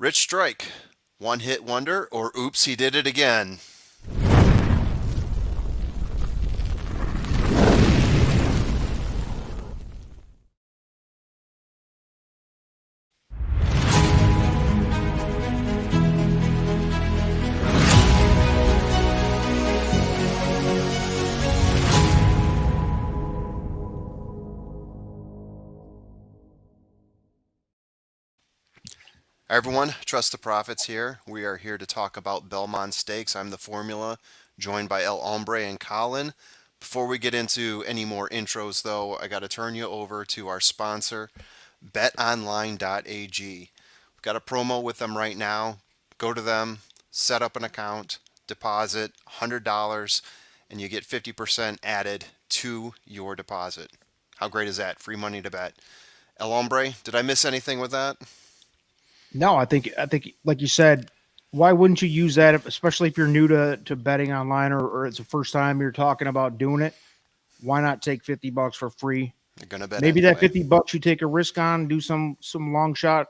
Rich Strike, one hit wonder, or oops, he did it again. Hi everyone, Trust the Profits here. We are here to talk about Belmont Stakes. I'm the Formula, joined by El Hombre and Colin. Before we get into any more intros, though, I got to turn you over to our sponsor, BetOnline.ag. We've got a promo with them right now. Go to them, set up an account, deposit $100, and you get 50% added to your deposit. How great is that? Free money to bet. El Hombre, did I miss anything with that? No, I think like you said, why wouldn't you use that, especially if you're new to betting online or it's the first time you're talking about doing it? Why not take $50 for free? You're going to bet Maybe that anyway. $50 you take a risk on, do some long shot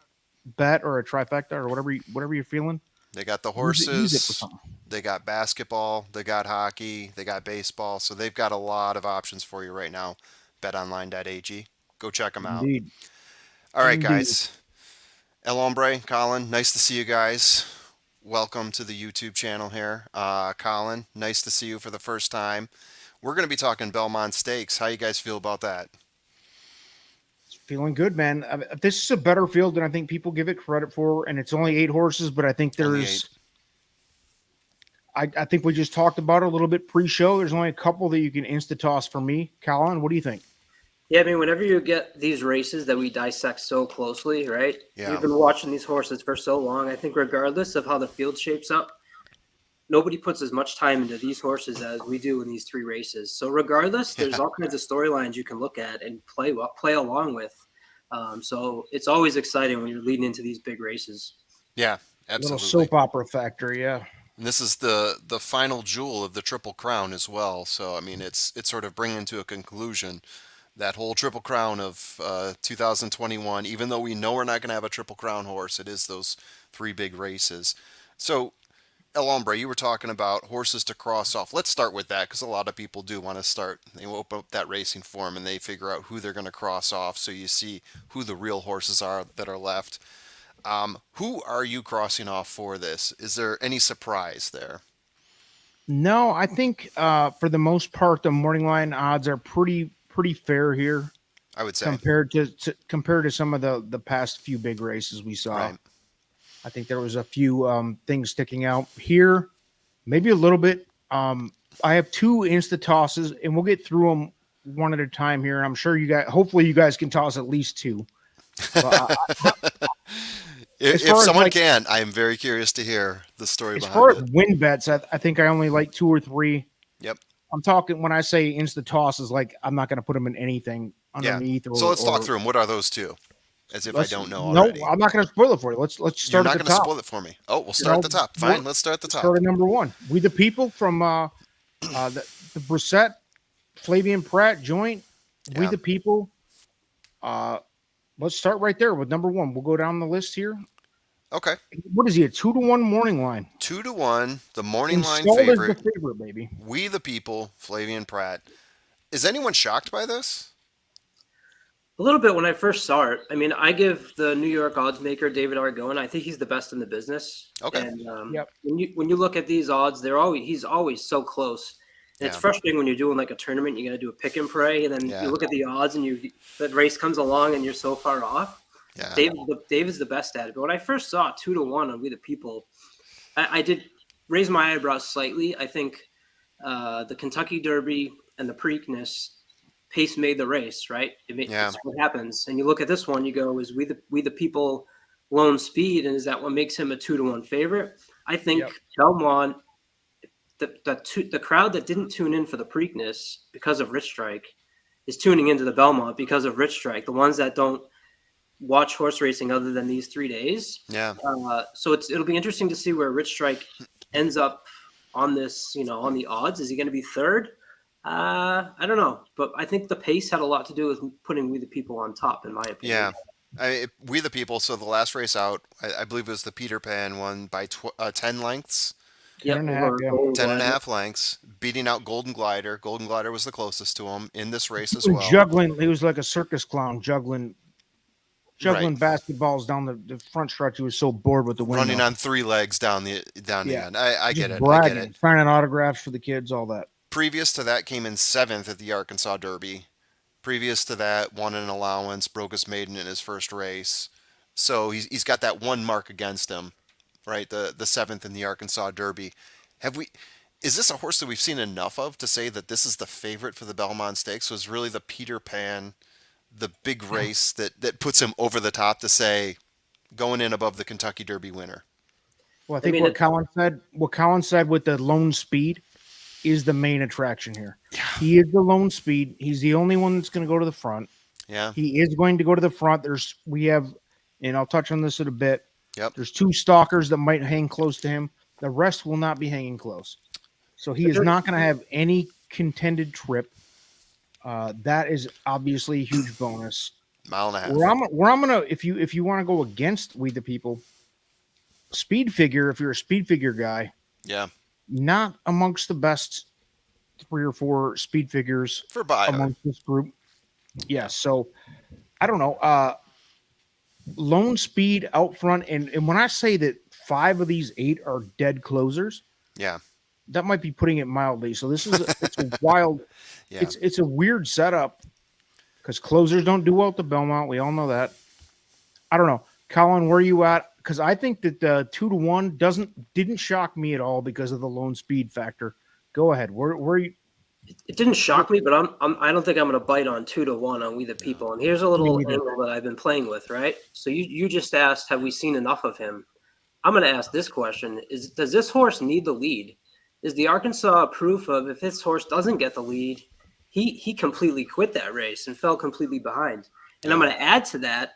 bet or a trifecta or whatever you're feeling. They got the Use it for horses, something. they got basketball, they got hockey, they got baseball. So they've got a lot of options for you right now. BetOnline.ag. Go check them out. Indeed. All right, Indeed. guys. El Hombre, Colin, nice to see you guys. Welcome to the YouTube channel here. Colin, nice to see you for the first time. We're going to be talking Belmont Stakes. How you guys feel about that? Feeling good, man. This is a better field than I think people give it credit for, and it's only 8 horses, but I think Only eight. I think we just talked about it a little bit pre-show. There's only a couple that you can insta toss for me. Colin, what do you think? Yeah, I mean, whenever you get these races that we dissect so closely, right? Yeah. We've been watching these horses for so long. I think regardless of how the field shapes up, nobody puts as much time into these horses as we do in these three races. So regardless, there's Yeah. all kinds of storylines you can look at and play along with. So it's always exciting when you're leading into these big races. Yeah, Little absolutely. soap opera factor, yeah. And this is the final jewel of the Triple Crown as well. So I mean, it's sort of bringing to a conclusion that whole Triple Crown of 2021. Even though we know we're not going to have a Triple Crown horse, it is those three big races. So El Hombre, you were talking about horses to cross off. Let's start with that because a lot of people do want to start. They open up that racing form and they figure out who they're going to cross off. So you see who the real horses are that are left. Who are you crossing off for this? Is there any surprise there? No, I think for the most part the morning line odds are pretty fair here I would say. compared to some of the past few big races we saw. Right. I think there was a few things sticking out here, maybe a little bit. I have two insta tosses, and we'll get through them one at a time here. And I'm sure hopefully, you guys can toss at least two. But as If far as someone like can, I am very curious to hear the story as behind far as it. win bets, I think I only like two or three. Yep. I'm talking when I say insta tosses, like I'm not going to put them in anything Yeah. underneath So let's talk or through them. What are those two? As if I let's don't know no, already. I'm not going to spoil it for you. Let's You're start at not the going to top. spoil it for me. Oh, we'll You start at know, the top. Fine. Let's start at the start top. at number one. We the people from the Brissett Flavian Pratt joint. We Yeah. the people. Uh, let's start right there with number one. We'll go down the list here. Okay. What is he? A 2-1 morning line. 2-1, the morning line Installed as the favorite. favorite, baby. We the people, Flavian Pratt. Is anyone shocked by this? A little bit when I first saw it. I mean, I give the New York odds maker David Argone. I think he's the best in the business. Okay. And Yep. when you look at these odds, he's always so close. And it's Yeah. frustrating when you're doing like a tournament. You got to do a pick and pray, and then Yeah. you look at the odds, and that race comes along, and you're so far off. Yeah. David's the best at it. But when I first saw it 2-1 on We the People, I did raise my eyebrows slightly. I think the Kentucky Derby and the Preakness pace made the race, right? Yeah. It's what happens. And you look at this one, you go, is We the People lone speed, and is that what makes him a 2-1 favorite? I think Yep. Belmont, the crowd that didn't tune in for the Preakness because of Rich Strike is tuning into the Belmont because of Rich Strike. The ones that don't watch horse racing other than these 3 days. Yeah. So it'll be interesting to see where Rich Strike ends up on this, on the odds. Is he going to be third? I don't know, but I think the pace had a lot to do with putting We the People on top, in my opinion. Yeah. We the People. So the last race out, I believe it was the Peter Pan one by 10 lengths, Ten Yep, and a half. over Yeah. Golden 10 and a Glider. half lengths, beating out Golden Glider. Golden Glider was the closest to him in this race He as was well. juggling. He was like a circus clown Right. juggling basketballs down the front stretch. He was so bored with the Running windmill. on three legs down the Yeah. end. I Just get it. I get bragging, it. signing autographs for the kids, all that. Previous to that came in seventh at the Arkansas Derby. Previous to that, won an allowance, broke his maiden in his first race. So he's got that one mark against him, right? The seventh in the Arkansas Derby. Have we? Is this a horse that we've seen enough of to say that this is the favorite for the Belmont Stakes? Was really the Peter Pan, the big race that puts him over the top to say going in above the Kentucky Derby winner. Well, I I think mean, What Colin said with the lone speed is the main attraction here. Yeah, He is the lone speed. He's the only one that's going to go to the front. yeah, He is going to go to the front. We have, and I'll touch on this in a bit. yep. There's two stalkers that might hang close to him. The rest will not be hanging close. So he but is not going to have any contended trip. That is obviously a huge bonus. Mile and a Where half. I'm gonna, if you want to go against We the People, speed figure. If you're a speed figure guy, Yeah, not amongst the best three or four speed figures for Baja. amongst this group. Yes. So I don't know. Lone speed out front, and when I say that five of these eight are dead closers, Yeah, that might be putting it mildly. So it's a wild, yeah. it's a weird setup because closers don't do well at the Belmont. We all know that. I don't know, Colin, where you at? Because I think that the 2-1 didn't shock me at all because of the lone speed factor. Go ahead. Where you? it didn't shock me, but I don't think I'm going to bite on 2-1 on We the No. People. And here's a Me little neither. angle that I've been playing with, right? So you just asked, have we seen enough of him? I'm going to ask this question: does this horse need the lead? Is the Arkansas proof of if this horse doesn't get the lead, he completely quit that race and fell completely behind? And I'm Yeah. going to add to that,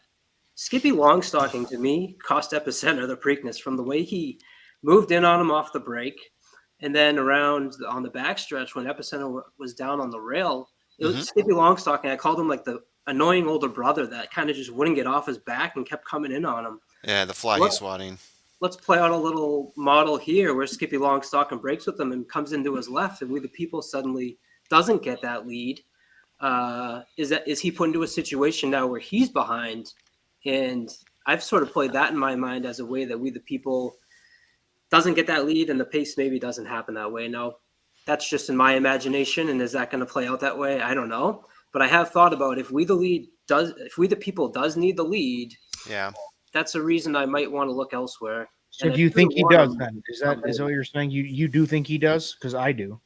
Skippy Longstocking to me cost Epicenter the Preakness from the way he moved in on him off the break, and then around on the backstretch when Epicenter was down on the rail. It Hmm. was Skippy Longstocking. I called him like the annoying older brother that kind of just wouldn't get off his back and kept coming in on him. Yeah, the fly Let, he's swatting. let's play out a little model here where Skippy Longstocking breaks with him and comes into his left, and We the People suddenly doesn't get that lead. Is he put into a situation now where he's behind? And I've sort of played that in my mind as a way that We the People doesn't get that lead, and the pace maybe doesn't happen that way. Now, that's just in my imagination, and is that going to play out that way? I don't know, but I have thought about if We the People does need the lead, Yeah. that's a reason I might want to look elsewhere. So And do at you two to think he one, does then? Is that okay. what you're saying? You do think he does? Because I do.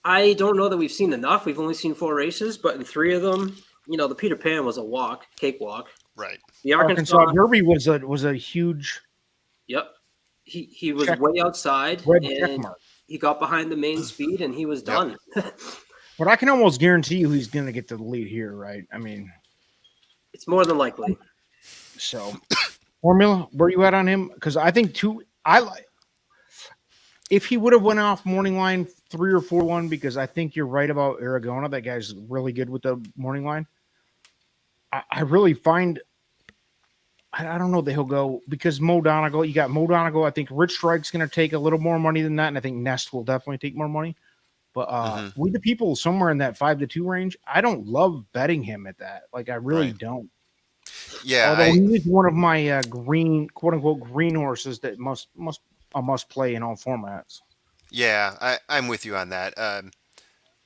I don't know that we've seen enough. We've only seen four races, but in three of them, the Peter Pan was a cakewalk. Right. The Arkansas Arkansas, Derby was a huge yep, he was check way outside, red check and mark. he got behind the main speed, and he was Yep. done. But I can almost guarantee you he's going to get the lead here, right? I mean, It's more than likely. so formula, where you at on him? Because I think I like if he would have went off morning line 3 or 4-1, because I think you're right about Aragona. That guy's really good with the morning line. I really find I don't know that he'll go because Mo Donegal. You got Mo Donegal. I think Rich Strike's going to take a little more money than that, and I think Nest will definitely take more money. But Hmm. We the People somewhere in that 5-2 range. I don't love betting him at that. Like I really Right. don't. Yeah. Although he is one of my green, quote unquote, green horses that must play in all formats. Yeah. I'm with you on that.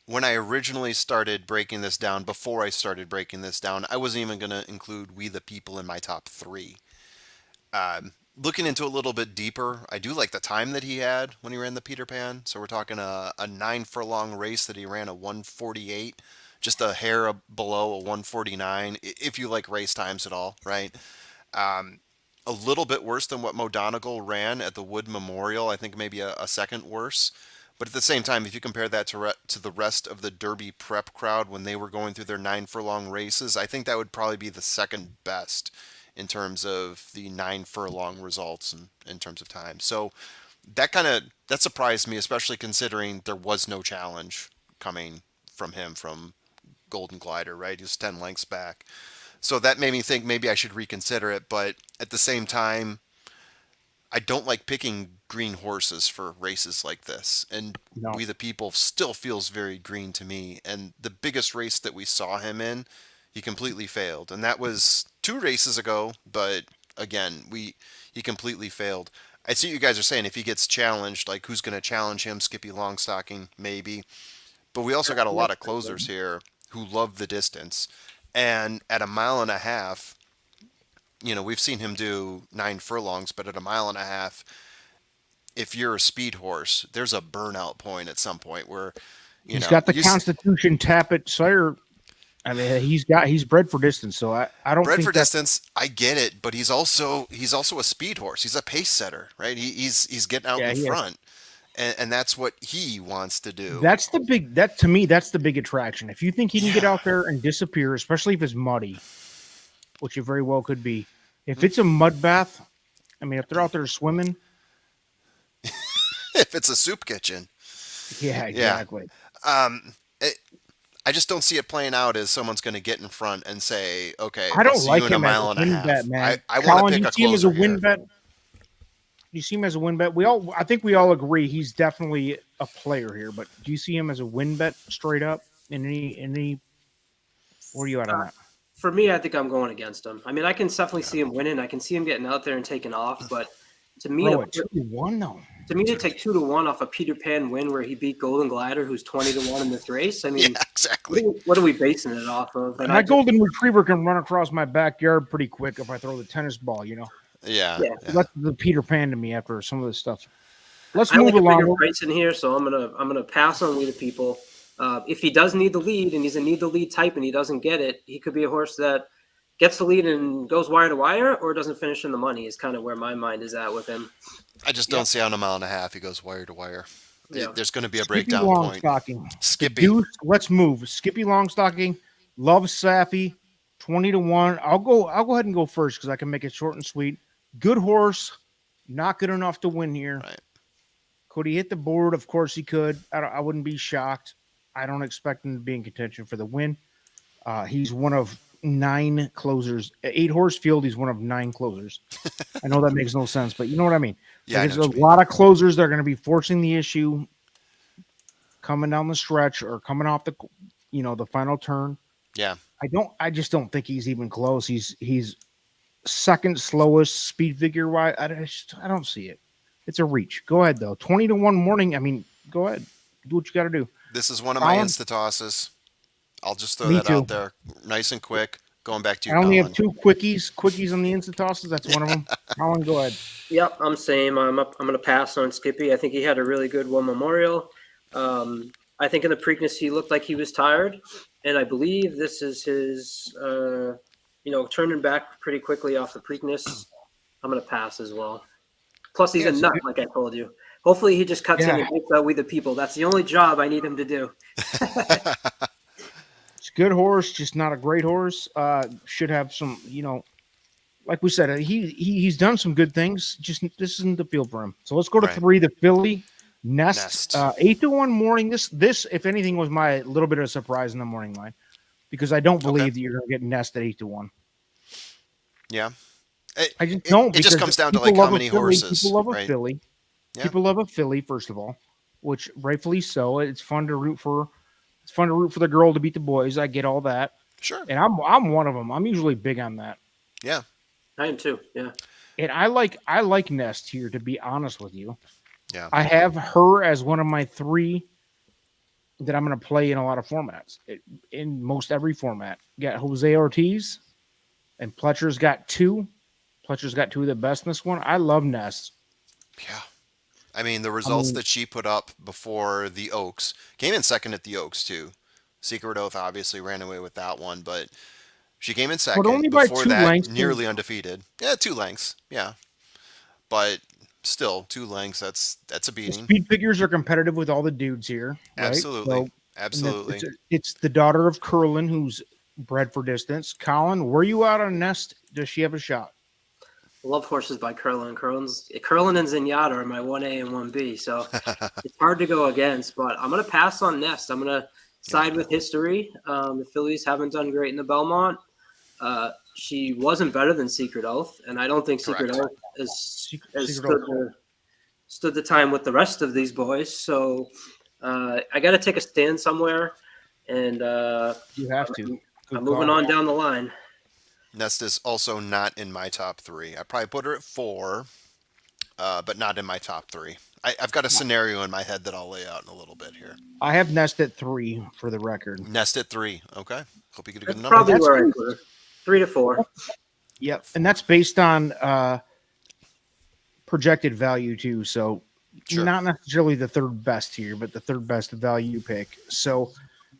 When I originally started breaking this down, before I started breaking this down, I wasn't even going to include We the People in my top three. Looking into a little bit deeper, I do like the time that he had when he ran the Peter Pan. So we're talking a 9 furlong race that he ran a 148, just a hair below a 149, if you like race times at all, right? Um, a little bit worse than what Mo Donegal ran at the Wood Memorial. I think maybe a second worse. But at the same time, if you compare that to the rest of the Derby prep crowd when they were going through their 9 furlong races, I think that would probably be the second best in terms of the 9 furlong results and in terms of time. So that surprised me, especially considering there was no challenge coming from him from Golden Glider, right? He was 10 lengths back. So that made me think maybe I should reconsider it. But at the same time, I don't like picking green horses for races like this. And No, We the People still feels very green to me. And the biggest race that we saw him in, he completely failed. And that was 2 races ago. But again, he completely failed. I see what you guys are saying. If he gets challenged, like who's going to challenge him? Skippy Longstocking, maybe. But we also got a lot of closers here who love the distance. And at a mile and a half, we've seen him do 9 furlongs, but at a mile and a half, if you're a speed horse, there's a burnout point at some point where, he's got the Constitution Tappet sire. I mean, he's bred for distance, so I don't bred think for that's distance. I get it, but he's also a speed horse. He's a pace setter, right? He's getting out yeah. in He has, front, and that's what he wants to do. that's the big that to me that's the big attraction. If you think he can get Yeah. out there and disappear, especially if it's muddy, which it very well could be. If it's a mud bath, I mean, if they're out there swimming, If it's a soup kitchen, yeah, yeah. exactly. Um, it, I just don't see it playing out as someone's going to get in front and say, "Okay, I I'll don't see you like in a him as a mile and a win bet, half." man. I want to Colin, do pick you a see him as a closer win here. bet? Do you see him as a win bet? I think we all agree he's definitely a player here, but do you see him as a win bet straight up? In any, where are you at on that? For me, I think I'm going against him. I mean, I can definitely see him winning. I can see him getting out there and taking off. But to me, Bro, at 2-1 though. to take 2-1 off a Peter Pan win where he beat Golden Glider, who's 20-1 in this race. I mean, Yeah, exactly. what are we basing it off of? And My golden retriever can run across my backyard pretty quick if I throw the tennis ball. Yeah, Yeah. yeah. That's the Peter Pan to me after some of this stuff. Let's I move like a bigger along. price in here, so I'm gonna pass on We the People. If he does need the lead and he's a need the lead type and he doesn't get it, he could be a horse that gets the lead and goes wire to wire or doesn't finish in the money is kind of where my mind is at with him. I just don't see on a mile and a half he goes wire to wire. Yeah. There's going to be a Skippy breakdown point. Longstocking. The Skippy. Deuce, let's move. Skippy Longstocking, Love Safi, 20-1. I'll go ahead and go first because I can make it short and sweet. Good horse, not good enough to win here. Right. Could he hit the board? Of course he could. I wouldn't be shocked. I don't expect him to be in contention for the win. He's one of 9 closers. 8-horse field, he's one of 9 closers. I know that makes no sense, but you know what I mean. Yeah, Like, I know there's what a you mean. lot of closers that are going to be forcing the issue coming down the stretch or coming off the final turn. Yeah. I just don't think he's even close. He's second slowest speed figure wise. I don't see it. It's a reach. Go ahead though. 20-1 morning. I mean, go ahead. Do what you got to do. This is one of my Colin? insta-tosses. I'll just throw Me that too. out there. Nice and quick. Going back to you, I only Colin. have 2 quickies on the instant tosses. That's one of them. Colin, go ahead. Yep, I'm same. I'm going to pass on Skippy. I think he had a really good one Memorial. I think in the Preakness he looked like he was tired, and I believe this is his, turning back pretty quickly off the Preakness. I'm going to pass as well. Plus, he's a nut, like I told you. Hopefully, he just cuts in and takes out We the People. That's the only job I need him to do. It's a good horse, just not a great horse. Should have some, like we said, he's done some good things. Just this isn't the field for him. So let's go to Right. 3, the Philly Nest. Nest. 8-1 morning. This, if anything, was my little bit of a surprise in the morning line because I don't believe Okay. that you're going to get Nest at 8-1. Yeah. I just don't. It just because comes down to people like how love a many Philly. horses. People love a right? Philly. Yeah. People love a Philly, first of all, which rightfully so. It's fun to root for. It's fun to root for the girl to beat the boys. I get all that, Sure. and I'm one of them. I'm usually big on that. Yeah. I am too. Yeah. And I like Nest here, to be honest with you. Yeah. I have her as one of my 3 that I'm going to play in a lot of formats. In most every format. Got Jose Ortiz, and Pletcher's got 2. Pletcher's got 2 of the best in this one. I love Nest. Yeah. I mean, the results that she put up before the Oaks came in second at the Oaks too. Secret Oath obviously ran away with that one, but she came in second. only by before 2 that, lengths. nearly undefeated. Yeah, 2 lengths. Yeah, but still 2 lengths. That's a The beating. speed figures are competitive with all the dudes here. Right? Absolutely. So, and Absolutely. it's the daughter of Curlin who's bred for distance. Colin, were you out on Nest? Does she have a shot? Love Horses by Curlin. Curlin and Zenyatta are my 1A and 1B, so it's hard to go against. But I'm going to pass on Nest. I'm going to side with history. The Phillies haven't done great in the Belmont. She wasn't better than Secret Oath, and I don't think Secret Correct. Oath has Secret Oath. stood the time with the rest of these boys. So I got to take a stand somewhere, and You have to. Good I'm moving call. on down the line. Nest is also not in my top three. I probably put her at four, but not in my top three. I've got a scenario in my head that I'll lay out in a little bit here. I have Nest at 3 for the record. Nest at three. Okay. Hope you get a good That's number. probably That's where I put her. 3 to 4. Yep, and that's based on projected value too. So Sure. not necessarily the third best here, but the third best value pick. So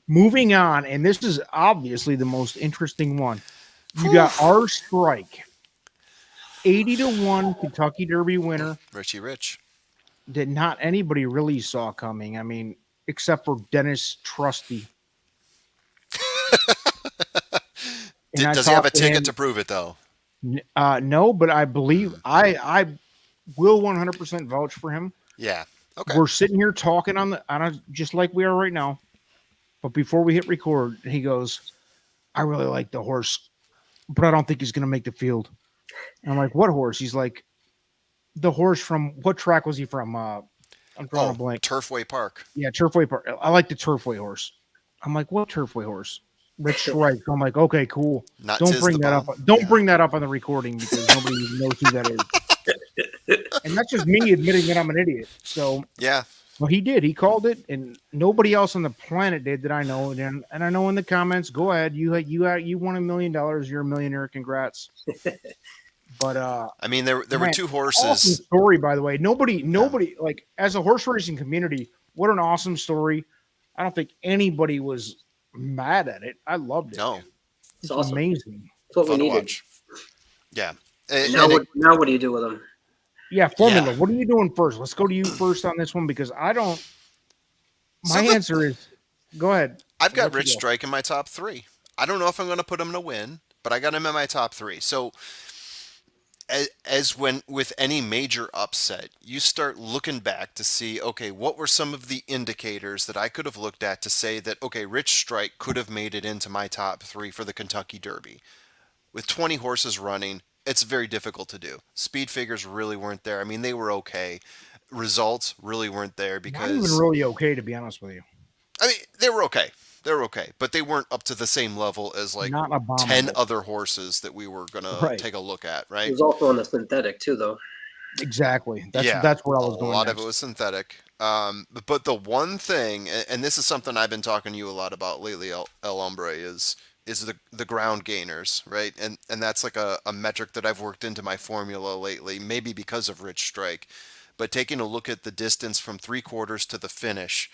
moving on, and this is obviously the most interesting one. You got our strike, 80-1 Kentucky Derby winner Richie Rich. that not anybody really saw coming. I mean, except for Dennis Trusty. And I Does he have a talked to ticket him- to prove it though? No, but I believe I will 100% vouch for him. Yeah. Okay. We're sitting here talking on just like we are right now. But before we hit record, he goes, "I really like the horse, but I don't think he's going to make the field." And I'm like, "What horse?" He's like, "The horse from what track was he from?" I'm drawing a blank. Turfway Park. Yeah, Turfway Park. I like the Turfway horse. I'm like, "What Turfway horse?" Rich Strike. I'm like, "Okay, cool. Not Don't Tiz bring the that Bum. up. Don't Yeah. bring that up on the recording because nobody even knows who that is." And that's just me admitting that I'm an idiot. So, Yeah. well, he did. He called it, and nobody else on the planet did that I know. And I know in the comments, go ahead. You won $1 million. You're a millionaire. Congrats. But I mean, there were man, two awesome horses. story, by the way. Nobody like as a horse racing community. What an awesome story. I don't think anybody was mad at it. I loved it. No, It's It's awesome. amazing. That's what we fun to needed. watch. Yeah. Now what do you do with them? Yeah, formula. Yeah. What are you doing first? Let's go to you first on this one because I don't. My answer is, go ahead. I've got Let you Rich go. Strike in my top three. I don't know if I'm going to put him in a win, but I got him in my top three. So, as when with any major upset, you start looking back to see, okay, what were some of the indicators that I could have looked at to say that, okay, Rich Strike could have made it into my top three for the Kentucky Derby. With 20 horses running, it's very difficult to do. Speed figures really weren't there. I mean, they were okay. Results really weren't there Not because even really okay, to be honest with you. I mean, they were okay. They were okay, but they weren't up to the same level as like Not 10 abominable. other horses that we were going to Right. take a look at, It right? was also on the synthetic too, though. Exactly. That's Yeah, that's where I was a going. lot next. of it was synthetic. But the one thing, and this is something I've been talking to you a lot about lately, El Hombre, is the ground gainers, right? And that's like a metric that I've worked into my formula lately, maybe because of Rich Strike. But taking a look at the distance from 3/4 to the finish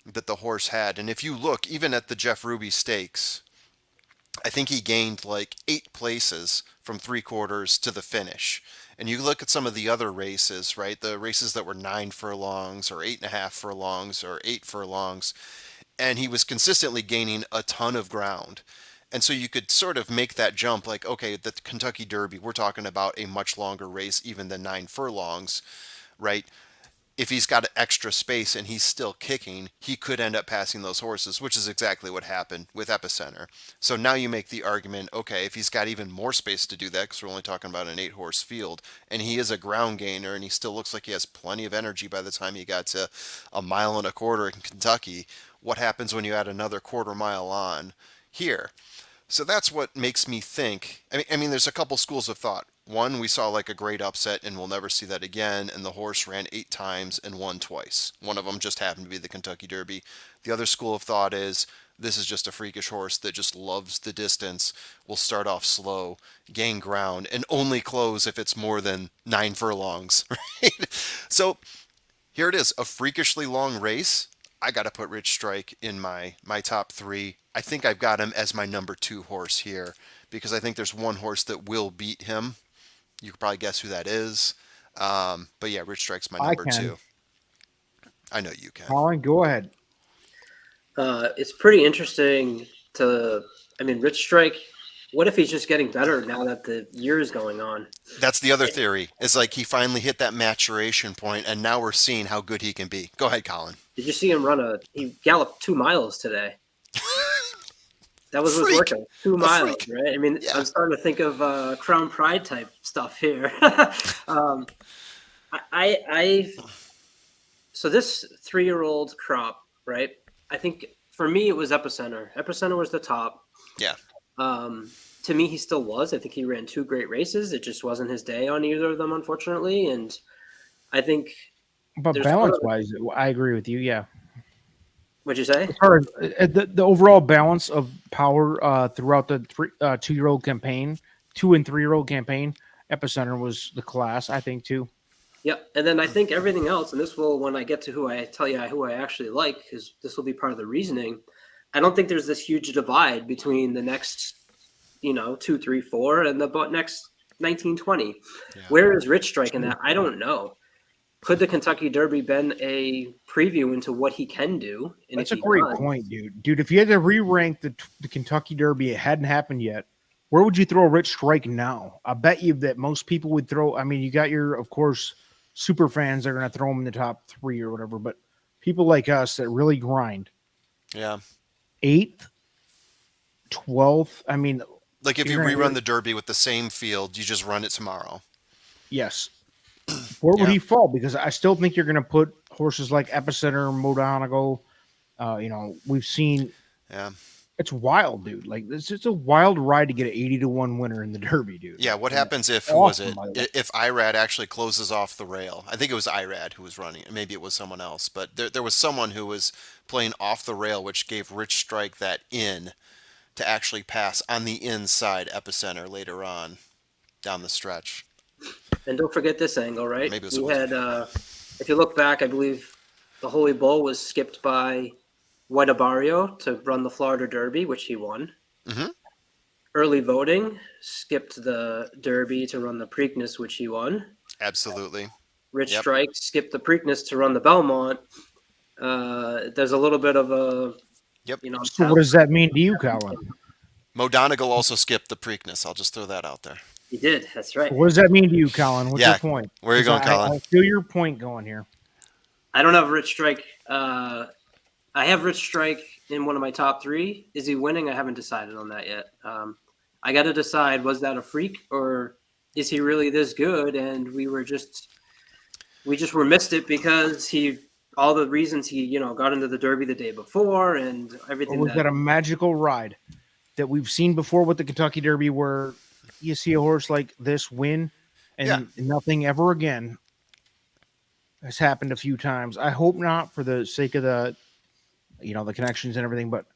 that the horse had, and if you look even at the Jeff Ruby Stakes, I think he gained like 8 places from 3/4 to the finish. And you look at some of the other races, right? The races that were 9 furlongs or 8.5 furlongs or 8 furlongs, and he was consistently gaining a ton of ground. And so you could sort of make that jump like, okay, the Kentucky Derby, we're talking about a much longer race even than 9 furlongs, right? If he's got extra space and he's still kicking, he could end up passing those horses, which is exactly what happened with Epicenter. So now you make the argument, okay, if he's got even more space to do that, because we're only talking about an 8 horse field, and he is a ground gainer and he still looks like he has plenty of energy by the time he got to 1.25 miles in Kentucky, what happens when you add another 1/4 mile on here? So that's what makes me think. I mean, there's a couple schools of thought. One, we saw like a great upset and we'll never see that again, and the horse ran 8 times and won twice. One of them just happened to be the Kentucky Derby. The other school of thought is this is just a freakish horse that just loves the distance, will start off slow, gain ground, and only close if it's more than 9 furlongs, right? So here it is, a freakishly long race. I got to put Rich Strike in my top three. I think I've got him as my number 2 horse here because I think there's one horse that will beat him. You could probably guess who that is. But yeah, Rich Strike's my I number can. 2. I know you can. Colin, go ahead. It's pretty interesting Rich Strike, what if he's just getting better now that the year is going on? That's the other theory. Is like he finally hit that maturation point, and now we're seeing how good he can be. Go ahead, Colin. Did you see him he galloped 2 miles today? That was his Freak, workout, 2 a miles, freak. right? I mean, Yeah, I'm starting to think of Crown Pride type stuff here. um, I so this 3-year-old crop, right? I think for me it was Epicenter. Epicenter was the top. yeah. Um, to me, he still was. I think he ran 2 great races. It just wasn't his day on either of them, unfortunately. And I think But there's sort balance of wise, I agree with you. Yeah. what'd you say? As far as the overall balance of power throughout the 2-year-old campaign, 2 and 3-year-old campaign, Epicenter was the class, I think, too. Yep. And then I think everything else, and this will when I get to who I tell you who I actually like, because this will be part of the reasoning. I don't think there's this huge divide between the next, 2, 3, 4, and the next 19, 20. Yeah. Where is Rich Strike in that? I don't know. Could the Kentucky Derby been a preview into what he can do? And if That's a he great does, point, dude. Dude, if you had to re-rank the Kentucky Derby, it hadn't happened yet. Where would you throw Rich Strike now? I bet you that most people would throw. I mean, you got your, of course, super fans that are going to throw him in the top 3 or whatever, but people like us that really grind, Yeah. 8th, 12th. I mean, Like if you you're going rerun to, the Derby with the same field, you just run it tomorrow. yes. Where would Yeah. he fall? Because I still think you're going to put horses like Epicenter, Modonigal. We've seen Yeah. it's wild, dude. Like this, it's a wild ride to get an 80-1 winner in the Derby, dude. Yeah. What And happens if, who was awesome, it? by the way. If Irad actually closes off the rail? I think it was Irad who was running. Maybe it was someone else, but there was someone who was playing off the rail, which gave Rich Strike that in to actually pass on the inside Epicenter later on down the stretch. and don't forget this angle, Or right? maybe it We was. had, if you look back, I believe the Holy Bull was skipped by White Barrio to run the Florida Derby, which he won. Mm-hmm. Early voting skipped the Derby to run the Preakness, which he won. Absolutely. Rich Yep. Strike skipped the Preakness to run the Belmont. There's a little bit of a, Yep. So what does that mean to you, Colin? Mo Donegal also skipped the Preakness. I'll just throw that out there. he did. That's right. What does that mean to you, Colin? What's your Yeah. point? Where are you 'Cause going, Colin? I feel your point going here. I don't have Rich Strike. I have Rich Strike in one of my top 3. Is he winning? I haven't decided on that yet. I got to decide: was that a freak, or is he really this good? And we just were missed it because all the reasons he got into the Derby the day before and Or everything was that a magical ride that we've seen before with the Kentucky Derby, where you see a horse like this win Yeah. and nothing ever again has happened a few times? I hope not, for the sake of the connections and everything. But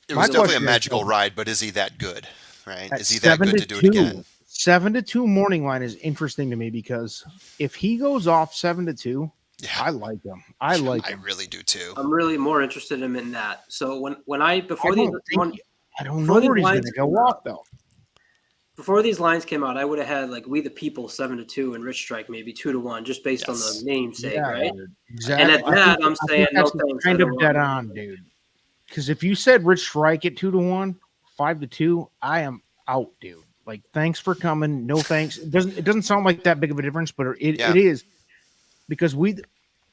It my was definitely a question is, magical ride, but is he that good? Right? at Is he that seven good to to do it two, again? 7-2 morning line is interesting to me, because if he goes off 7-2, Yeah. I like him. I like I him. really do too. I'm really more interested in him in that. So when I I before these don't think. I don't know before these where he's going lines to go came off out, though. before these lines came out, I would have had like We the People 7-2 and Rich Strike maybe 2-1, just based on Yes. the namesake, Yeah, right? dude, And exactly. at that, I'm I saying think no that's thanks. I kind don't of dead want on, dude. Because if you said Rich Strike at 2-1, 5-2, I am out, dude. Like, thanks for coming. No thanks. It doesn't sound like that big of a difference, but it Yeah. is, because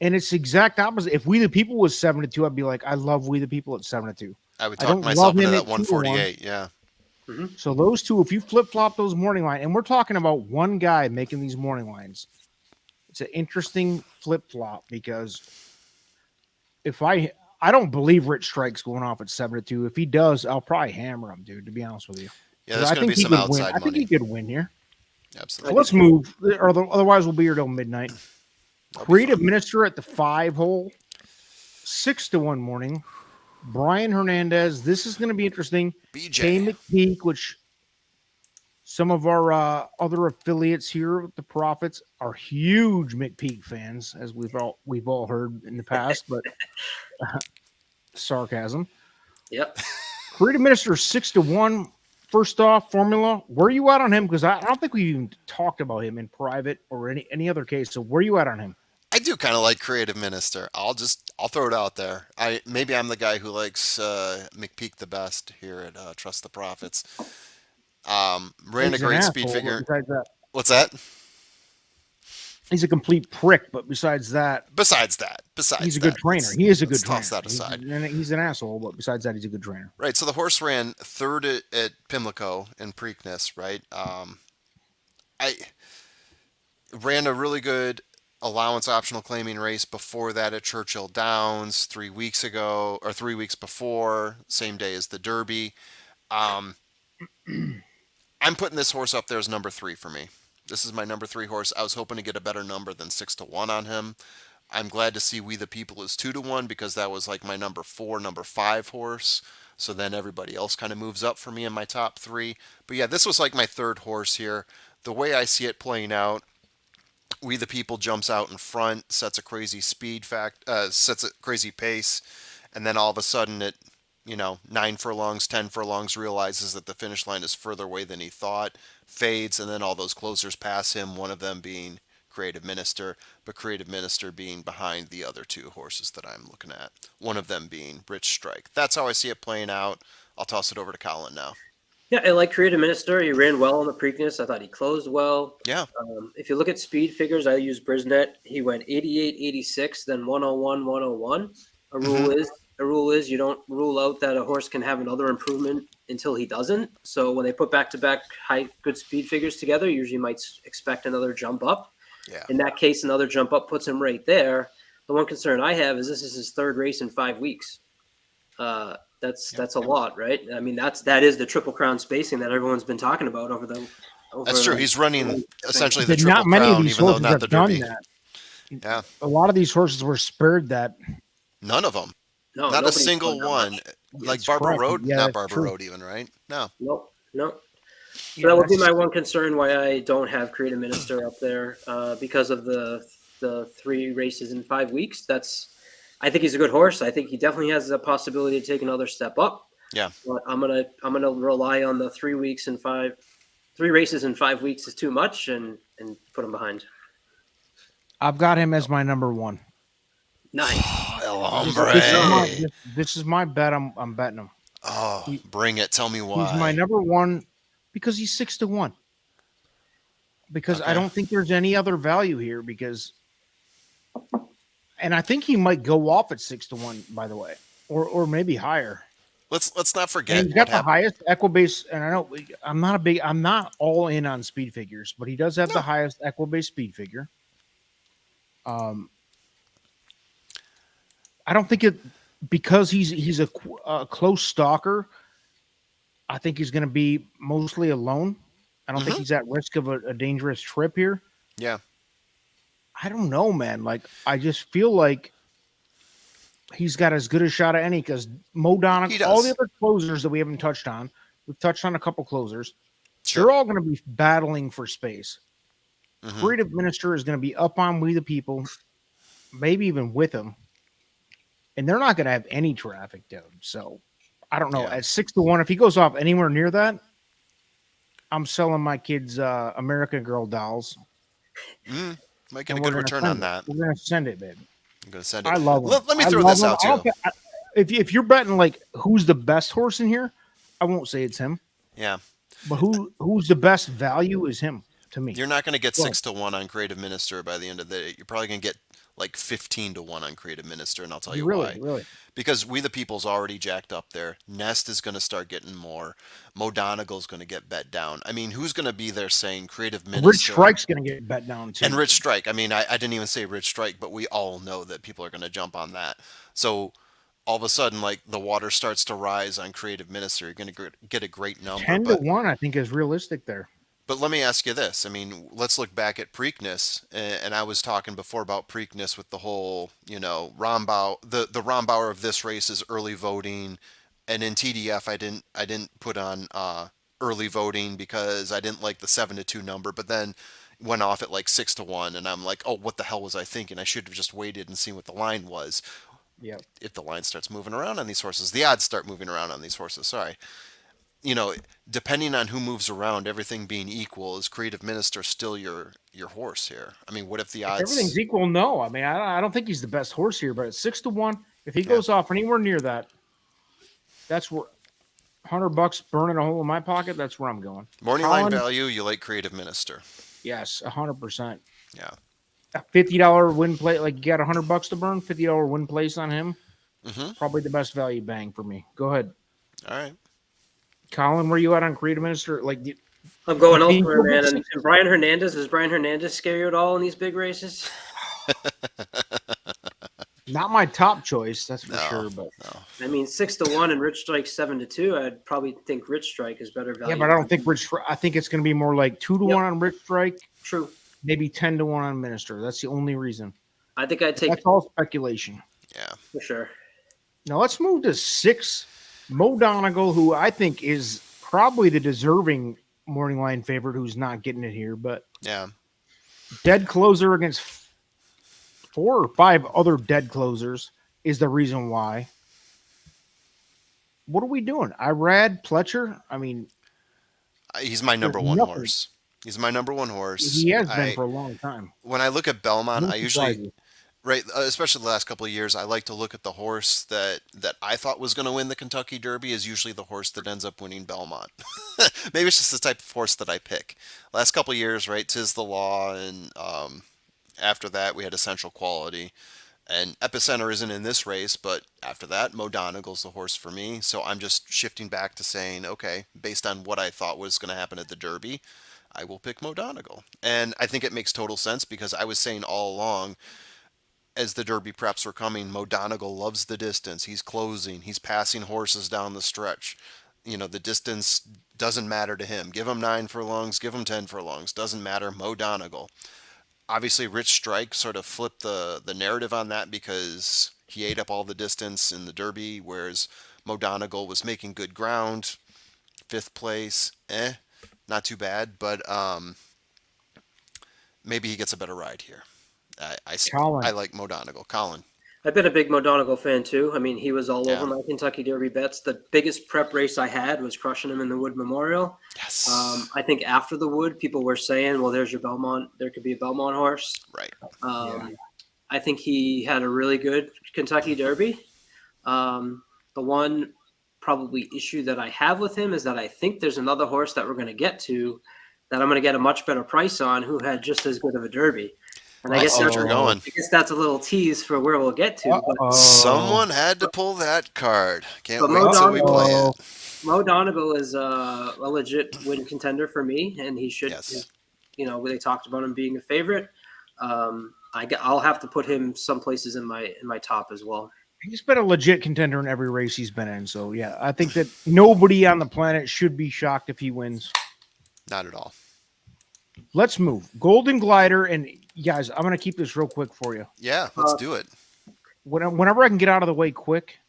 and it's the exact opposite. If We the People was 7-2, I'd be like, I love We the People at 7-2. I would I talk don't myself love into him that at 2-1. 148. Yeah. So those two, if you flip flop those morning line, and we're talking about one guy making these morning lines, it's an interesting flip flop, because if I don't believe Rich Strike's going off at 7-2. If he does, I'll probably hammer him, dude. To be honest with you, Yeah, because there's I going to think be he some could win. outside I think he money. could win here. So Absolutely. let's move, or otherwise we'll be here till midnight. That'll be Creative fun. Minister at the 5 hole, 6-1 morning. Brian Hernandez. This is going to be interesting. Kay BJ. McPeak, which some of our other affiliates here with the Profits are huge McPeak fans, as we've all heard in the past, but sarcasm. Yep. Creative Minister 6-1. First off, formula. Where are you at on him? Because I don't think we even talked about him in private or any other case. So where are you at on him? I do kind of like Creative Minister. I'll throw it out there. Maybe I'm the guy who likes McPeak the best here at Trust the Profits. Ran a He's an great speed asshole, but figure. besides that, What's that? he's a complete prick. But Besides that, he's a good trainer. let's He is a let's good toss trainer. that aside. He's an asshole, but besides that, he's a good trainer. Right. So the horse ran third at Pimlico in Preakness. Right. I ran a really good allowance optional claiming race before that at Churchill Downs 3 weeks ago, or 3 weeks before, same day as the Derby. Um, I'm putting this horse up there as number 3 for me. This is my number 3 horse. I was hoping to get a better number than 6-1 on him. I'm glad to see We the People is 2-1 because that was like my number 4, number 5 horse. So then everybody else kind of moves up for me in my top 3. But yeah, this was like my third horse here. The way I see it playing out, We the People jumps out in front, sets a crazy sets a crazy pace, and then all of a sudden it, 9 furlongs, 10 furlongs, realizes that the finish line is further away than he thought, fades, and then all those closers pass him. One of them being Creative Minister, but Creative Minister being behind the other 2 horses that I'm looking at. One of them being Rich Strike. That's how I see it playing out. I'll toss it over to Colin now. Yeah, I like Creative Minister. He ran well on the Preakness. I thought he closed well. Yeah. If you look at speed figures, I use Brisnet. He went 88, 86, then 101, 101. Mm-hmm. A rule is you don't rule out that a horse can have another improvement until he doesn't. So when they put back-to-back good speed figures together, you usually might expect another jump up. Yeah. In that case, another jump up puts him right there. The one concern I have is this is his third race in 5 weeks. That's a lot, right? I mean, that is the Triple Crown spacing that everyone's been talking about over That's true. He's running essentially the But Triple not many of Crown, these even though horses not have the done Derby. that. Yeah. A lot of these horses were spared that. None of them. No, Not a nobody's single done that one. much. Like It's Barbara correct. Road? Yeah, Not that's Barbara true. Road, even, right? No. No. So Yeah, that would be that's- my one concern why I don't have Creative Minister up there because of the 3 races in 5 weeks. I think he's a good horse. I think he definitely has the possibility to take another step up. Yeah. But I'm gonna rely on the 3 races in 5 weeks is too much and put him behind. I've got him as my number 1. Nice. El This, Hombre. this is my this is my bet. I'm betting him. Oh, bring it. Tell me why. He's my number 1 because he's 6-1. Because I Okay. don't think there's any other value here. And I think he might go off at 6-1. By the way, or maybe higher. Let's not forget And he's what got the happened. highest Equibase, and I know I'm not all in on speed figures, but he does have the highest Equibase speed figure. I don't think it because he's a close stalker. I think he's going to be mostly alone. I don't think he's at risk of a dangerous trip here. Yeah. I don't know, man. Like I just feel like he's got as good a shot at any because Mo He Donegal, does. all the other closers that we haven't touched on, we've touched on a couple closers. Sure. They're all going to be battling for space. Mhm. Creative Minister is going to be up on We the People, maybe even with him, and they're not going to have any traffic, dude. So I don't know. Yeah. At 6-1, if he goes off anywhere near that, I'm selling my kids American Girl dolls. Might get a and good we're gonna return send on it. that. We're going to send it, baby. I'm going to send it. I love him. Let me I throw love this him. out, I don't too. ca- if you're betting like who's the best horse in here, I won't say it's him. Yeah. But who's the best value is him to me. You're not going to get Well- 6-1 on Creative Minister by the end of the day. You're probably going to get like 15-1 on Creative Minister, and I'll tell you why. Really. Because We the People's already jacked up there. Nest is going to start getting more. Mo Donegal's going to get bet down. I mean, who's going to be there saying Creative Minister? Rich Strike's going to get bet down too. And Rich Strike. I mean, I didn't even say Rich Strike, but we all know that people are going to jump on that. So all of a sudden, like the water starts to rise on Creative Minister. You're going to get a great number. 10-1, I think, is realistic there. But let me ask you this. I mean, let's look back at Preakness, and I was talking before about Preakness with the whole, Rombauer. The Rombauer of this race is early voting, and in TDF I didn't put on early voting because I didn't like the 7-2 number, but then went off at like 6-1, and I'm like, oh, what the hell was I thinking? I should have just waited and seen what the line was. Yeah. If the line starts moving around on these horses, the odds start moving around on these horses. Sorry. Depending on who moves around, everything being equal, is Creative Minister still your horse here? I mean, what if the odds? Everything's equal. No, I mean, I don't think he's the best horse here, but at 6-1, if he goes off anywhere near that, that's where $100 burning a hole in my pocket. That's where I'm going. Morning line Colin? value, you like Creative Minister. Yes, 100%. Yeah. a $50 win play. Like you got $100 to burn, $50 win place on him. Mm-hmm. Probably the best value bang for me. Go ahead, All right. Colin. Where you at on Creative Minister? Like, I'm you going think elsewhere, you'll get man. And, six? and Brian Hernandez, does Brian Hernandez scare you at all in these big races? Not my top choice, that's for No, sure. But no. I mean, 6-1 and Rich Strike 7-2. I'd probably think Rich Strike is better yeah, value. but I don't think I think it's going to be more like 2-1 Yep, on Rich Strike, true. maybe 10-1 on Minister. That's the only reason. I think I'd But take that's all speculation. Yeah. for sure. Now let's move to 6. Mo Donegal, who I think is probably the deserving morning line favorite, who's not getting it here, but Yeah. dead closer against 4 or 5 other dead closers is the reason why. What are we doing? Irad Pletcher? I mean, He's my there's number one nothing. horse. He's my number one horse. He has been I for a long time. When I look at Belmont, No I usually surprises. right, especially the last couple of years, I like to look at the horse that I thought was going to win the Kentucky Derby is usually the horse that ends up winning Belmont. Maybe it's just the type of horse that I pick. Last couple of years, right, 'tis the law, and after that we had Essential Quality. And Epicenter isn't in this race, but after that, Mo Donegal's the horse for me. So I'm just shifting back to saying, okay, based on what I thought was going to happen at the Derby, I will pick Mo Donegal. And I think it makes total sense because I was saying all along, as the Derby preps were coming, Mo Donegal loves the distance. He's closing, he's passing horses down the stretch. The distance doesn't matter to him. Give him 9 furlongs, give him 10 furlongs, doesn't matter. Mo Donegal. Obviously, Rich Strike sort of flipped the narrative on that because he ate up all the distance in the Derby, whereas Mo Donegal was making good ground. 5th place, not too bad, but maybe he gets a better ride here. I Colin. like Mo Donegal. Colin. I've been a big Mo Donegal fan too. I mean, he was all over Yeah. my Kentucky Derby bets. The biggest prep race I had was crushing him in the Wood Memorial. Yes. I think after the Wood, people were saying, "Well, there's your Belmont. There could be a Belmont horse." Right. Yeah. I think he had a really good Kentucky Derby. The one probably issue that I have with him is that I think there's another horse that we're going to get to that I'm going to get a much better price on who had just as good of a Derby. And I see what you're going. I guess that's a little tease for where we'll get to. Someone had to pull that card. Can't But wait till we play Uh-oh. it. Mo Donegal is a legit win contender for me, and he should. Yes. They talked about him being a favorite. I'll have to put him some places in my top as well. He's been a legit contender in every race he's been in. So, yeah, I think that nobody on the planet should be shocked if he wins. Not at all. Let's move. Golden Glider. And, guys, I'm going to keep this real quick for you. Yeah, let's do it. Whenever I can get out of the way quick,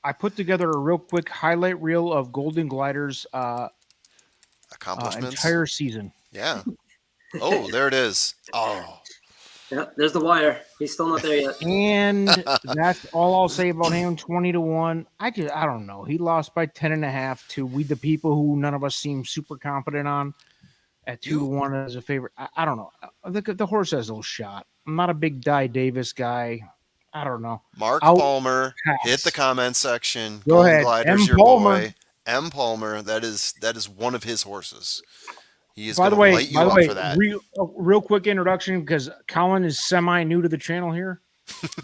I put together a real quick highlight reel of Golden Glider's Accomplishments. entire season. Yeah. Oh, there it is. Oh. Yeah, there's the wire. He's still not there yet. And that's all I'll say about him. 20-1. I don't know. He lost by 10.5 to We the People, who none of us seem super confident on. At 2-1 as a favorite. I don't know. The horse has a little shot. I'm not a big Di Davis guy. I don't know. Mark I'll Palmer, pass. hit the comment section. Go Golden ahead. Glider's M. your Palmer. boy. M. Palmer. That is one of his horses. He is By going the to way, light you up for that. real quick introduction because Colin is semi new to the channel here.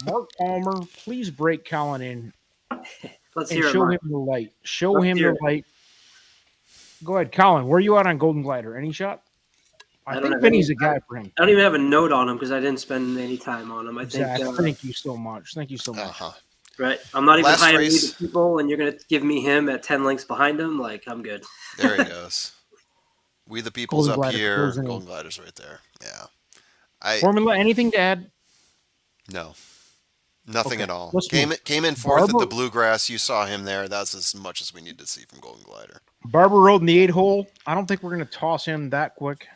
Mark Palmer, please break Colin in Let's and hear it. show Mark. him the light. Show Let's him hear the it. light. Go ahead, Colin. Where are you at on Golden Glider? Any shot? I don't think have Vinny's any- a guy for him. I don't even have a note on him because I didn't spend any time on him. I think. Zach, thank you so much. Thank you so much. Uh-huh. Right. I'm not even Last high on race- the people, and you're gonna give me him at 10 lengths behind him. Like I'm good. There he goes. We the People's Golden up Glider here. closing in. Golden Glider's right there. Yeah. Formula, anything to add? No. Nothing Okay, at all. let's Came move. in fourth at Barber- the Bluegrass. You saw him there. That's as much as we need to see from Golden Glider. Barber Road in the 8-hole. I don't think we're going to toss him that quick.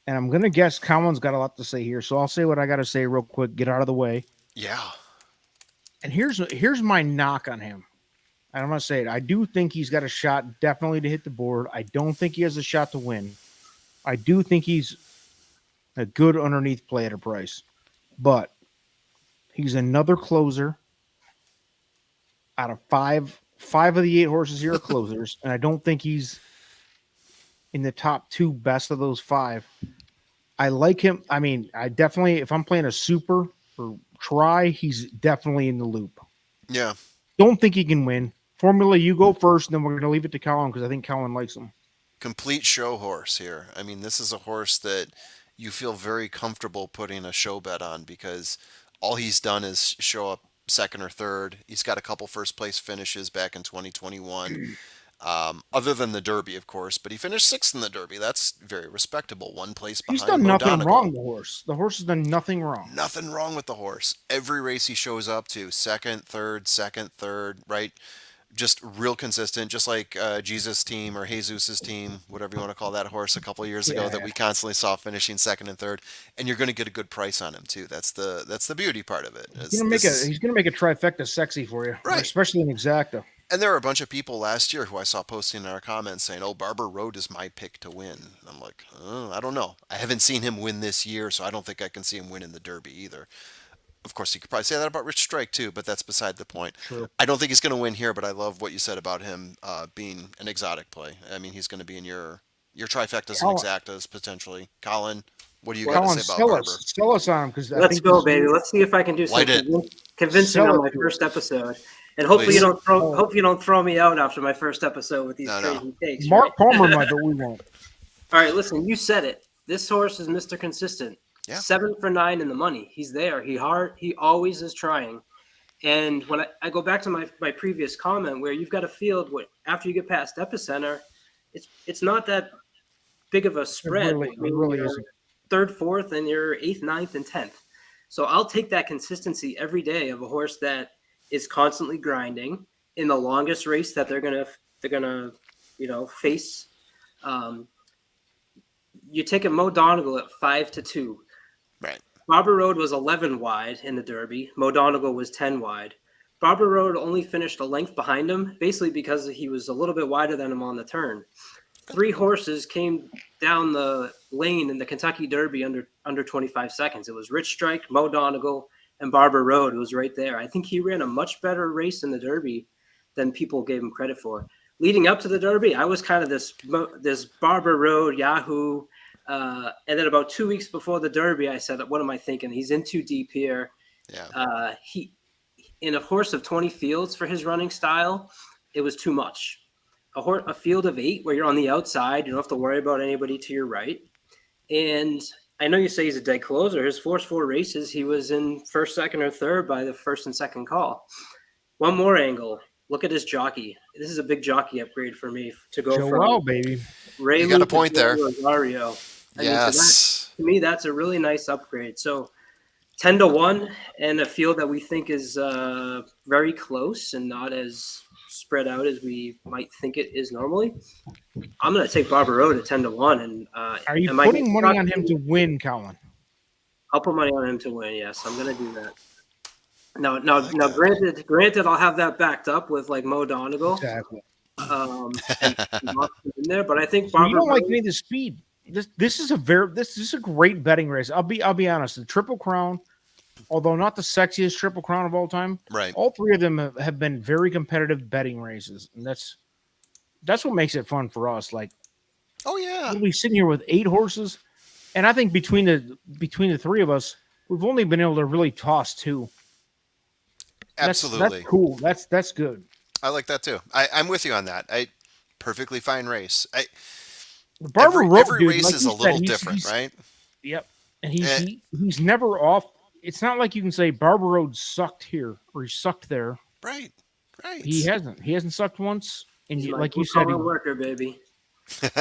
And I'm going to guess Colin's got a lot to say here. So I'll say what I got to say real quick. Get out of the way. Yeah. And here's my knock on him. And I'm going to say it. I do think he's got a shot definitely to hit the board. I don't think he has a shot to win. I do think he's a good underneath play at a price. But he's another closer out of five of the 8 horses here are closers. And I don't think he's in the top 2 best of those 5. I like him. I mean, I definitely, if I'm playing a super or try, he's definitely in the loop. Yeah. Don't think he can win. Formula, you go first, and then we're going to leave it to Colin because I think Colin likes him. Complete show horse here. I mean, this is a horse that you feel very comfortable putting a show bet on because all he's done is show up second or third. He's got a couple first place finishes back in 2021. Other than the Derby, of course, but he finished sixth in the Derby. That's very respectable. One place He's behind done Mo nothing wrong, Donegal. the horse. The horse has done nothing wrong. Nothing wrong with the horse. Every race he shows up to, second, third, right? Just real consistent, just like Jesus' team or Jesus's team, whatever you want to call that horse a couple of years ago Yeah, that yeah. we constantly saw finishing second and third, and you're going to get a good price on him too. That's the beauty part of it. This is He's gonna make a trifecta sexy for you, right. especially in exacta. And there were a bunch of people last year who I saw posting in our comments saying, "Oh, Barber Road is my pick to win." And I'm like, I don't know. I haven't seen him win this year, so I don't think I can see him win in the Derby either. Of course, you could probably say that about Rich Strike too, but that's beside the point. True. I don't think he's going to win here, but I love what you said about him being an exotic play. I mean, he's going to be in your trifectas and Colin, exactas potentially. Colin, what do you got to Colin, say about Barber? sell us on him because I Let's think go, this baby. year, Let's see if I can do some Light it. convincing Sell on it my to first us. episode. And hopefully Please. hopefully you don't throw me out after my first episode with these No, crazy no. takes. Mark Right? Palmer might, but we won't. All right, listen, you said it. This horse is Mr. Consistent. Yeah. 7 for 9 in the money. He's there. He always is trying. And when I go back to my previous comment where you've got a field where after you get past epicenter, it's not that big of a spread between really your isn't. third, fourth, and your eighth, ninth, and 10th. So I'll take that consistency every day of a horse that is constantly grinding in the longest race that they're gonna face. Um, you take a Mo Donegal at 5-2. Right. Barber Road was 11 wide in the Derby. Mo Donegal was 10 wide. Barber Road only finished a length behind him, basically because he was a little bit wider than him on the turn. 3 horses came down the lane in the Kentucky Derby under 25 seconds. It was Rich Strike, Mo Donegal, and Barber Road. It was right there. I think he ran a much better race in the Derby than people gave him credit for. Leading up to the Derby, I was kind of this Barber Road Yahoo. And then about 2 weeks before the Derby, I said, "What am I thinking? He's in too deep here." Yeah. He in a horse of 20 fields for his running style, it was too much. A field of 8 where you're on the outside, you don't have to worry about anybody to your right. And I know you say he's a dead closer. His first 4 races, he was in first, second, or third by the first and second call. One more angle. Look at his jockey. This is a big jockey upgrade for me to go Joel, from baby. Ray You got a Luke point to there. Rosario. Yes. To me, that's a really nice upgrade. So 10-1 and a field that we think is very close and not as spread out as we might think it is normally. I'm going to take Barber Road at 10-1. And Are you putting money on him to win, Colin? I'll put money on him to win. Yes, I'm going to do that. Now, like that. granted, I'll have that backed up with like Mo Donegal, Exactly. and in there. But I think So Barber you don't like Road, any of the speed. This is a great betting race. I'll be honest. The Triple Crown, although not the sexiest Triple Crown of all time, Right. all 3 of them have been very competitive betting races, and that's what makes it fun for us. Like Oh yeah. we'll be sitting here with 8 horses, and I think between the 3 of us, we've only been able to really toss 2. Absolutely. That's cool. That's good. I like that too. I'm with you on that. Perfectly fine race. The Barber Road, Every dude, race like is you a said, little he's- different, he's- right? Yep. And Eh. he's never off. It's not like you can say Barber Road sucked here or he sucked there. Right. Right. He hasn't. He hasn't sucked once. And he's my like you said, blue-collar worker, baby.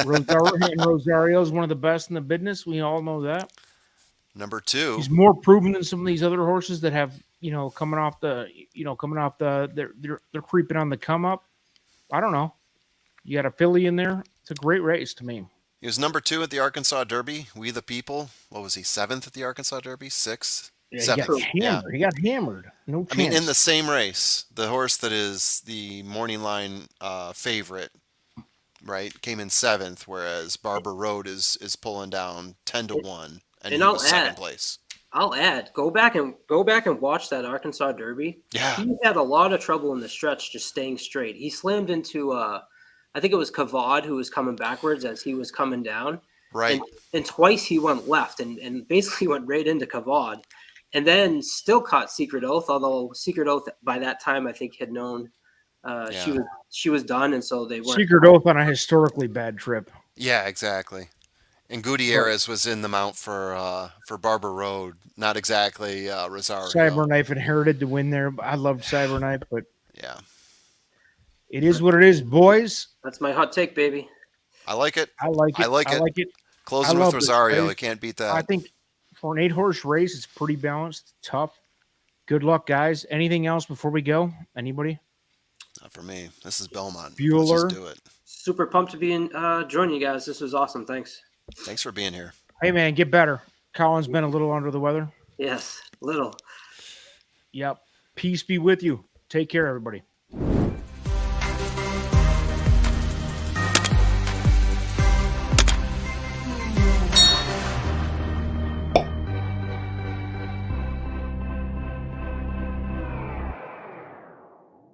Rosario is one of the best in the business. We all know that. Number 2. He's more proven than some of these other horses that have, they're creeping on the come up. I don't know. You got a filly in there. It's a great race to me. He was number 2 at the Arkansas Derby. We the People. What was he? 7th at the Arkansas Derby? 6th? Yeah, he 7th. got hammered. He got hammered. No chance. I mean, in the same race, the horse that is the morning line favorite, right, came in 7th, whereas Barber Road is pulling down 10-1, and he I'll was second add- place. I'll add, go back and watch that Arkansas Derby. Yeah. He had a lot of trouble in the stretch just staying straight. He slammed into I think it was Kavad who was coming backwards as he was coming down. Right. And twice he went left and basically went right into Kavod, and then still caught Secret Oath. Although Secret Oath by that time I think had known Yeah. she was done, and so they weren't. Secret Oath on a historically bad trip. Yeah, exactly. And But Gutierrez was in the mount for Barber Road, not exactly Rosario. Cyberknife inherited to win there. I loved Cyberknife, but Yeah, it is what it is, boys. That's my hot take, baby. I like it. I like I it. like I it. like it. I Closing with love this Rosario, race. you can't beat I that. think for an 8-horse race, it's pretty balanced, tough. Good luck, guys. Anything else before we go? Anybody? Not for me. This is Belmont. Let's Bueller. just do it. Super pumped to be in joining you guys. This was awesome. Thanks. Thanks for being here. Hey, man, get better. Colin's been a little under the weather. Yes, little. Yep. Peace be with you. Take care, everybody.